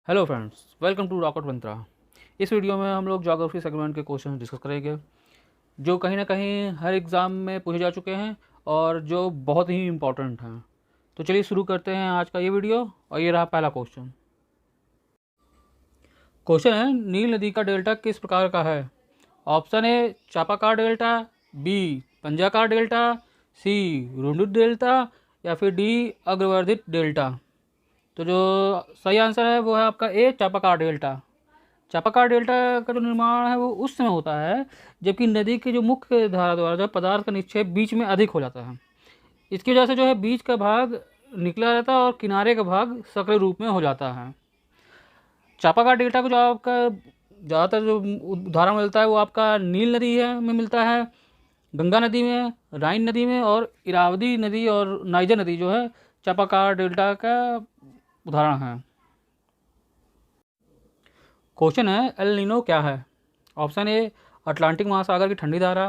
Hello friends, welcome to Rocket Mantra. इस video में हम लोग ज्योग्राफी सेगमेंट के क्वेश्चन डिस्कस करेंगे जो कहीं ना कहीं हर एग्ज़ाम में पूछे जा चुके हैं और जो बहुत ही इम्पोर्टेंट हैं। तो चलिए शुरू करते हैं आज का ये वीडियो। और ये रहा पहला क्वेश्चन। क्वेश्चन है, नील नदी का डेल्टा किस प्रकार का है? ऑप्शन ए चापाकार डेल्टा, बी पंजाकार डेल्टा, सी रुंडुट डेल्टा, या फिर डी अग्रवर्धित डेल्टा। तो जो सही आंसर है वो है आपका ए चापाकार डेल्टा। चापाकार डेल्टा का जो निर्माण है वो उस समय होता है जबकि नदी के जो मुख्य धारा द्वारा जो पदार्थ का निक्षेप बीच में अधिक हो जाता है। इसकी वजह से जो है बीच का भाग निकला रहता है और किनारे का भाग सक्रिय रूप में हो जाता है। चापाकार डेल्टा को जो आपका ज़्यादातर जो उदाहरण मिलता है वो आपका नील नदी है में मिलता है, गंगा नदी में, राइन नदी में, और इरावदी नदी और नाइजर नदी जो है चापाकार डेल्टा का उदाहरण है। क्वेश्चन है, एल नीनो क्या है? ऑप्शन ए अटलांटिक महासागर की ठंडी धारा,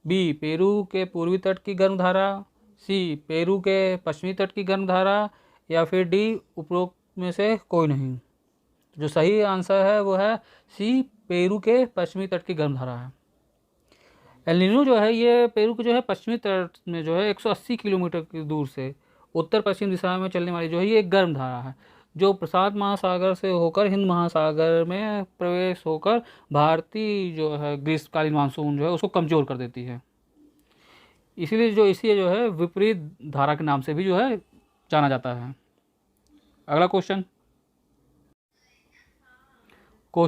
बी पेरू के पूर्वी तट की गर्म धारा, सी पेरू के पश्चिमी तट की गर्म धारा, या फिर डी उपरोक्त में से कोई नहीं। जो सही आंसर है वो है सी पेरू के पश्चिमी तट की गर्म धारा है। एल नीनो जो है ये पेरू के जो है पश्चिमी तट में जो है 180 किलोमीटर की दूर से उत्तर पश्चिम दिशा में चलने वाली जो है ये एक गर्म धारा है जो प्रशांत महासागर से होकर हिंद महासागर में प्रवेश होकर भारतीय जो है ग्रीष्मकालीन मानसून जो है उसको कमज़ोर कर देती है। इसीलिए इसे जो है विपरीत धारा के नाम से भी जो है जाना जाता है। अगला क्वेश्चन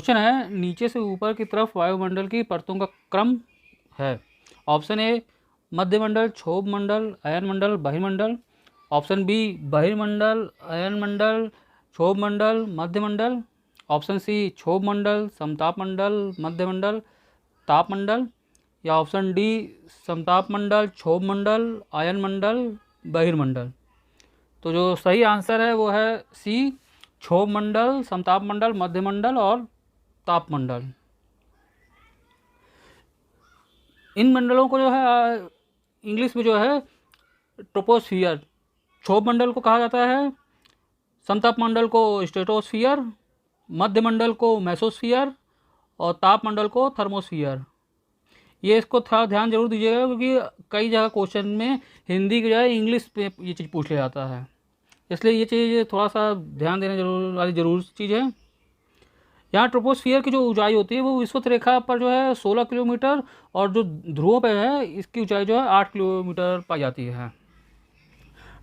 है, नीचे से ऊपर की तरफ वायुमंडल की परतों का क्रम है। ऑप्शन ए मध्यमंडल, क्षोभ मंडल, अयन मंडल, बहिर्मंडल। ऑप्शन बी बहिर्मंडल, अयन मंडल, क्षोभ मंडल, मध्यमंडल। ऑप्शन सी क्षोभ मंडल, समताप मंडल, मध्यमंडल, ताप मंडल। या ऑप्शन डी समताप मंडल, क्षोभ मंडल, अयन मंडल, बहिर्मंडल। तो जो सही आंसर है वो है सी क्षोभ मंडल, समताप मंडल, मध्यमंडल और ताप मंडल। इन मंडलों को जो है इंग्लिश में जो है ट्रोपोस्फियर, क्षोभ मंडल को कहा जाता है, समताप मंडल को स्ट्रेटोस्फियर, मध्यमंडल को मेसोस्फियर और ताप मंडल को थर्मोस्फियर। ये इसको थोड़ा ध्यान जरूर दीजिएगा क्योंकि कई जगह क्वेश्चन में हिंदी की बजाय इंग्लिश में ये चीज़ पूछ लिया जाता है, इसलिए ये चीज़ थोड़ा सा ध्यान देने जरूर चीज़ है। यहाँ ट्रोपोस्फियर की जो ऊंचाई होती है वो विषुवत रेखा पर जो है 16 किलोमीटर और जो ध्रुवों पर है इसकी ऊंचाई जो है 8 किलोमीटर पाई जाती है।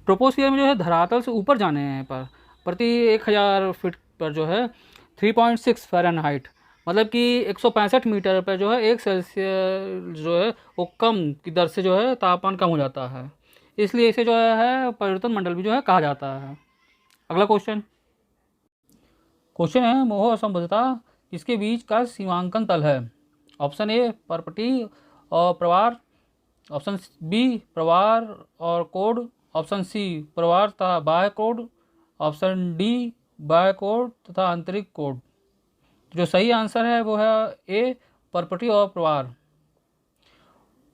ट्रोपोस्फियर में जो है धरातल से ऊपर जाने पर प्रति 1000 फीट पर जो है 3.6 फ़ारेनहाइट मतलब कि 165 मीटर पर जो है 1 सेल्सियस जो है वो कम की दर से जो है तापमान कम हो जाता है, इसलिए इसे जो है परिवर्तन मंडल भी जो है कहा जाता है। अगला क्वेश्चन है, मोह असंबद्धता इसके बीच का सीमांकन तल है। ऑप्शन ए परपटी और प्रवार, ऑप्शन बी प्रवार और कोड, ऑप्शन सी प्रवार तथा बाह्य कोड, ऑप्शन डी बाह्य कोड तथा आंतरिक कोड। जो सही आंसर है वो है ए परपटी और प्रवार।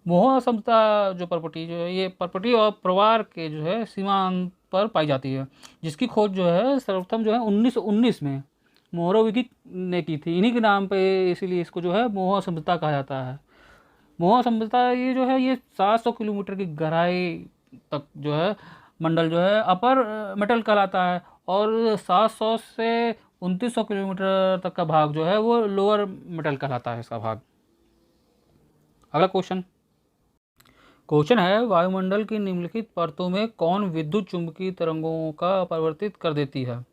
मोह असमता जो परपटी जो है ये परपटी और प्रवार के जो है सीमांत पर पाई जाती है, जिसकी खोज जो है सर्वप्रथम जो है 1919 में मोहरोविकी ने की थी। इन्हीं के नाम पे इसीलिए इसको जो है मोह असमता कहा जाता है। मोह असमता ये जो है ये 700 किलोमीटर की गहराई तक जो है मंडल जो है अपर मेटल कहलाता है और 700 से 2900 किलोमीटर तक का भाग जो है वो लोअर मेटल कहलाता है इसका भाग। अगला क्वेश्चन है, वायुमंडल की निम्नलिखित परतों में कौन विद्युत चुंबकीय तरंगों का परिवर्तित कर देती है?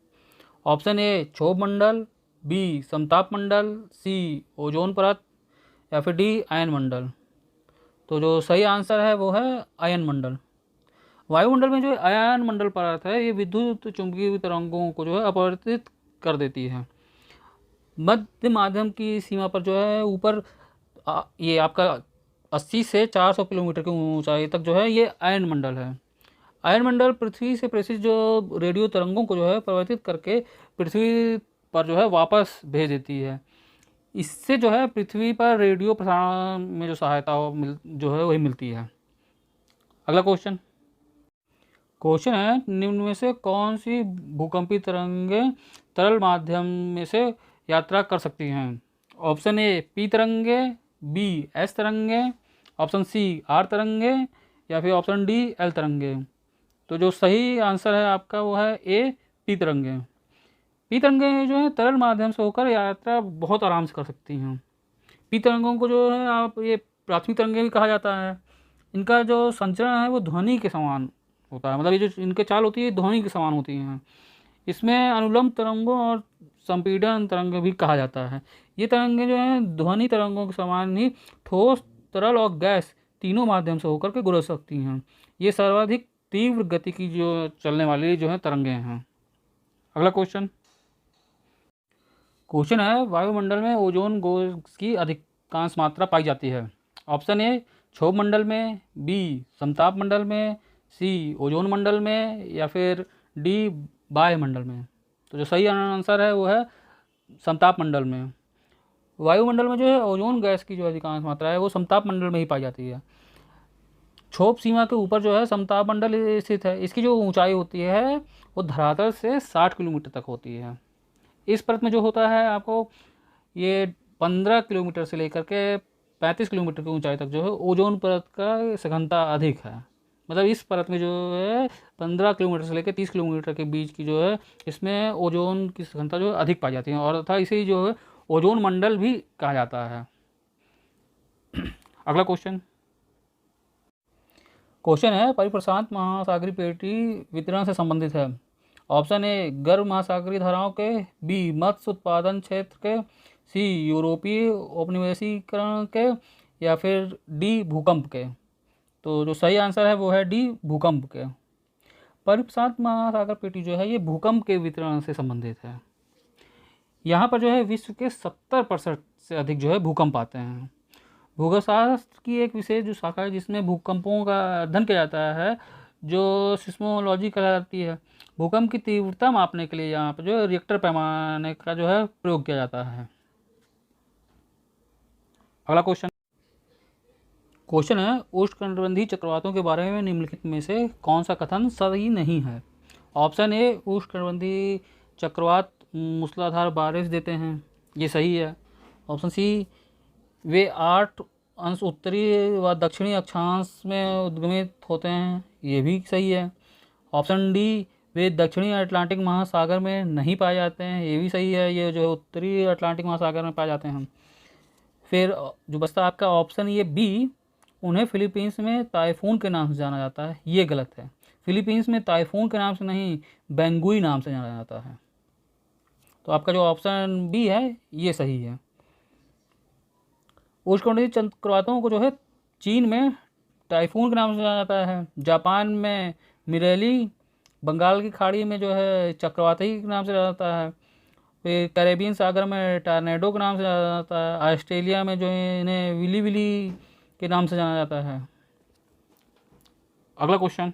ऑप्शन ए क्षोभ मंडल, बी समताप मंडल, सी ओजोन परत, या फिर डी आयन मंडल। तो जो सही आंसर है वो है आयन मंडल। वायुमंडल में जो आयन मंडल परत है ये विद्युत चुंबकीय तरंगों को जो है अपवर्तित कर देती है। मध्य माध्यम की सीमा पर जो है ऊपर ये आपका 80 से 400 किलोमीटर की ऊंचाई तक जो है ये आयन मंडल है। आयन मंडल पृथ्वी से प्रेषित जो रेडियो तरंगों को जो है परिवर्तित करके पृथ्वी पर जो है वापस भेज देती है। इससे जो है पृथ्वी पर रेडियो प्रसारण में जो सहायता जो है वही मिलती है। अगला क्वेश्चन क्वेश्चन है, निम्न में से कौन सी भूकंपीय तरंगें तरल माध्यम में से यात्रा कर सकती हैं? ऑप्शन ए पी तरंगे, बी एस तरंगे, ऑप्शन सी आर तरंगे, या फिर ऑप्शन डी एल तरंगे। तो जो सही आंसर है आपका वो है ए पी तरंगे। पी तरंगे जो है तरल माध्यम से होकर यात्रा बहुत आराम से कर सकती हैं। पी तरंगों को जो है आप ये प्राथमिक तरंगे भी कहा जाता है। इनका जो संचरण है वो ध्वनि के समान होता है, मतलब ये जो इनके चाल होती है ध्वनि के समान होती हैं। इसमें अनुलंब तरंगों और संपीड़न तरंगे भी कहा जाता है। ये तरंगे जो हैं ध्वनि तरंगों के समान ही ठोस, तरल और गैस तीनों माध्यम से होकर के गुजर सकती हैं। ये सर्वाधिक तीव्र गति की जो चलने वाली जो है तरंगे हैं। अगला क्वेश्चन है, वायुमंडल में ओजोन गैस की अधिकांश मात्रा पाई जाती है। ऑप्शन ए क्षोभ मंडल में, बी समताप मंडल में, सी ओजोन मंडल में, या फिर डी वायुमंडल में। तो जो सही आंसर है वो है समताप मंडल में। वायुमंडल में जो है ओजोन गैस की जो अधिकांश मात्रा है वो समताप मंडल में ही पाई जाती है। क्षोभ सीमा के ऊपर जो है समताप मंडल स्थित है। इसकी जो ऊंचाई होती है वो धरातल से 60 किलोमीटर तक होती है। इस परत में जो होता है आपको ये 15 किलोमीटर से लेकर के 35 किलोमीटर की ऊंचाई तक जो है ओजोन परत का सघनता अधिक है। मतलब इस परत में जो है 15 किलोमीटर से लेकर 30 किलोमीटर के बीच की जो है इसमें ओजोन की सघनता जो है अधिक पाई जाती है, और तथा इसे जो है ओजोन मंडल भी कहा जाता है। अगला क्वेश्चन है, परिप्रशांत महासागरीय पेटी वितरण से संबंधित है। ऑप्शन ए गर्म महासागरीय धाराओं के, बी मत्स्य उत्पादन क्षेत्र के, सी यूरोपीय औपनिवेशीकरण के, या फिर डी भूकंप के। तो जो सही आंसर है वो है डी भूकंप के। परिप्रशांत महासागर पेटी जो है ये भूकंप के वितरण से संबंधित है। यहाँ पर जो है विश्व के 70% से अधिक जो है भूकंप आते हैं। भूगोलशास्त्र की एक विशेष जो शाखा है जिसमें भूकंपों का अध्ययन किया जाता है, जो सिस्मोलॉजी कहलाती है। भूकंप की तीव्रता मापने के लिए यहाँ पर जो है रिक्टर पैमाने का जो है प्रयोग किया जाता है। अगला क्वेश्चन है, उष्णकटिबंधीय चक्रवातों के बारे में निम्नलिखित में से कौन सा कथन सही नहीं है? ऑप्शन ए उष्णकटिबंधीय चक्रवात मूसलाधार बारिश देते हैं, ये सही है। ऑप्शन सी वे 8 अंश उत्तरी व दक्षिणी अक्षांश में उद्गमित होते हैं, ये भी सही है। ऑप्शन डी वे दक्षिणी अटलांटिक महासागर में नहीं पाए जाते हैं, ये भी सही है। ये जो है उत्तरी अटलांटिक महासागर में पाए जाते हैं। फिर जो बचता आपका ऑप्शन ये बी, उन्हें फिलीपींस में ताइफून के नाम से जाना जाता है, ये गलत है। फिलीपींस में ताइफून के नाम से नहीं, बेंगुई नाम से जाना जाता है। तो आपका जो ऑप्शन बी है ये सही है। उष्णकटिबंधीय चक्रवातों को जो है चीन में टाइफून के नाम से जाना जाता है, जापान में मिरेली, बंगाल की खाड़ी में जो है चक्रवाती के नाम से जाना जाता है, फिर कैरेबियन सागर में टॉर्नेडो के नाम से जाना जाता है, ऑस्ट्रेलिया में जो है इन्हें विली विली के नाम से जाना जाता है। अगला क्वेश्चन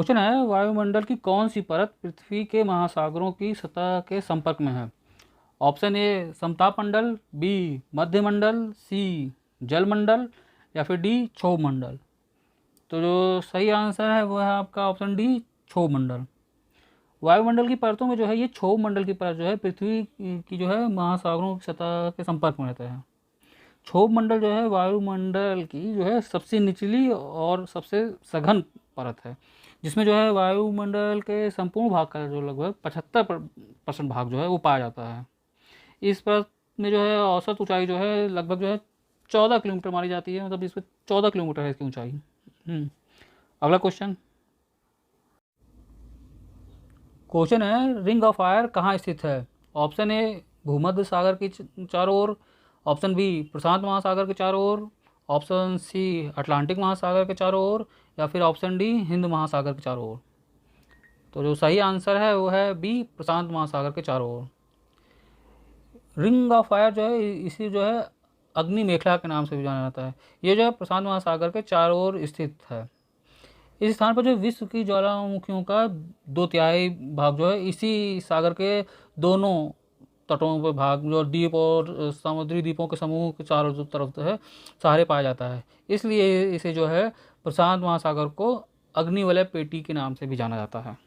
है, वायुमंडल की कौन सी परत पृथ्वी के महासागरों की सतह के संपर्क में है? ऑप्शन ए समताप मंडल, बी मध्य मंडल, सी जल मंडल, या फिर डी क्षोभ मंडल। तो जो सही आंसर है वो है आपका ऑप्शन डी क्षोभ मंडल। वायुमंडल की परतों में जो है ये क्षोभ मंडल की परत जो है पृथ्वी की जो है महासागरों की सतह के संपर्क में रहता है। क्षोभ मंडल जो है वायुमंडल की जो है सबसे निचली और सबसे सघन परत है, जिसमें जो है वायुमंडल के संपूर्ण भाग का जो लगभग 75% भाग जो है वो पाया जाता है। इस परत में जो है औसत ऊंचाई जो है लगभग जो है 14 किलोमीटर मानी जाती है, मतलब इस पर 14 किलोमीटर है इसकी ऊंचाई। अगला क्वेश्चन है, रिंग ऑफ फायर कहाँ स्थित है? ऑप्शन ए भूमध्य सागर के चारों ओर, ऑप्शन बी प्रशांत महासागर के चारों ओर, ऑप्शन सी अटलांटिक महासागर के चारों ओर, या फिर ऑप्शन डी हिंद महासागर के चारों ओर। तो जो सही आंसर है वो है बी प्रशांत महासागर के चारों ओर। रिंग ऑफ फायर जो है इसी जो है अग्नि मेखला के नाम से भी जाना जाता है। ये जो है प्रशांत महासागर के चारों ओर स्थित है। इस स्थान पर जो विश्व की ज्वालामुखियों का 2/3 भाग जो है इसी सागर के दोनों तटों पर भाग जो द्वीप और समुद्री द्वीपों के समूह के चारों तरफ जो है सहारे पाया जाता है, इसलिए इसे जो है प्रशांत महासागर को अग्निवलय पेटी के नाम से भी जाना जाता है।